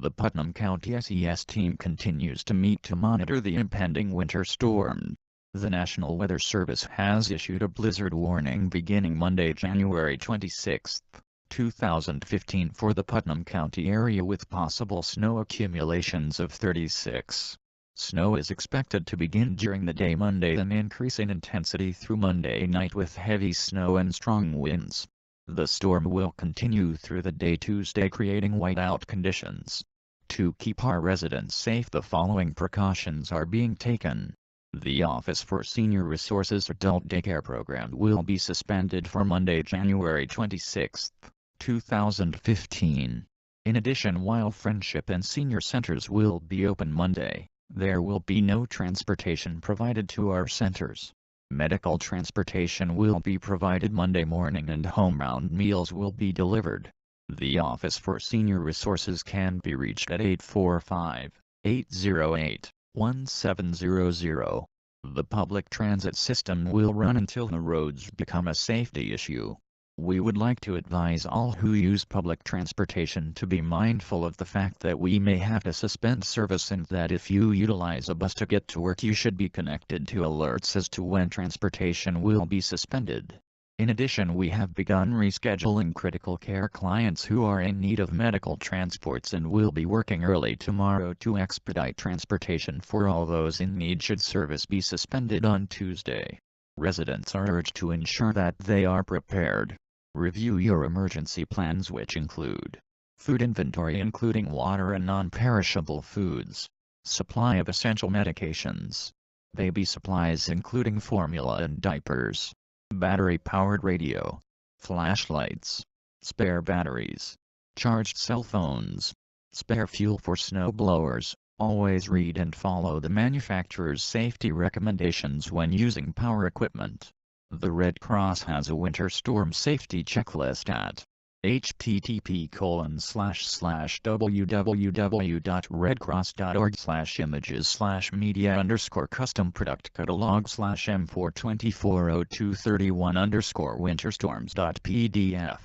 The Putnam County SES team continues to meet to monitor the impending winter storm. The National Weather Service has issued a blizzard warning beginning Monday, January 26, 2015 for the Putnam County area with possible snow accumulations of 36. Snow is expected to begin during the day Monday and increase in intensity through Monday night with heavy snow and strong winds. The storm will continue through the day Tuesday, creating whiteout conditions. To keep our residents safe, the following precautions are being taken. The Office for Senior Resources Adult Daycare Program will be suspended for Monday, January 26, 2015. In addition, while Friendship and Senior Centers will be open Monday, there will be no transportation provided to our centers. Medical transportation will be provided Monday morning and home-bound meals will be delivered. The Office for Senior Resources can be reached at 845-808-1700. The public transit system will run until the roads become a safety issue. We would like to advise all who use public transportation to be mindful of the fact that we may have to suspend service, and that if you utilize a bus to get to work, you should be connected to alerts as to when transportation will be suspended. In addition, we have begun rescheduling critical care clients who are in need of medical transports and will be working early tomorrow to expedite transportation for all those in need should service be suspended on Tuesday. Residents are urged to ensure that they are prepared. Review your emergency plans, which include food inventory including water and non-perishable foods, supply of essential medications, baby supplies including formula and diapers, battery-powered radio, flashlights, spare batteries, charged cell phones, spare fuel for snow blowers. Always read and follow the manufacturer's safety recommendations when using power equipment. The Red Cross has a winter storm safety checklist at http://www.redcross.org/images/media_custom product catalog/M4240231_winterstorms.pdf.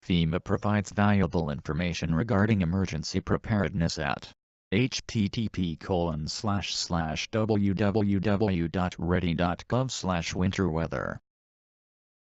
FEMA provides valuable information regarding emergency preparedness at http://www.ready.gov/winterweather.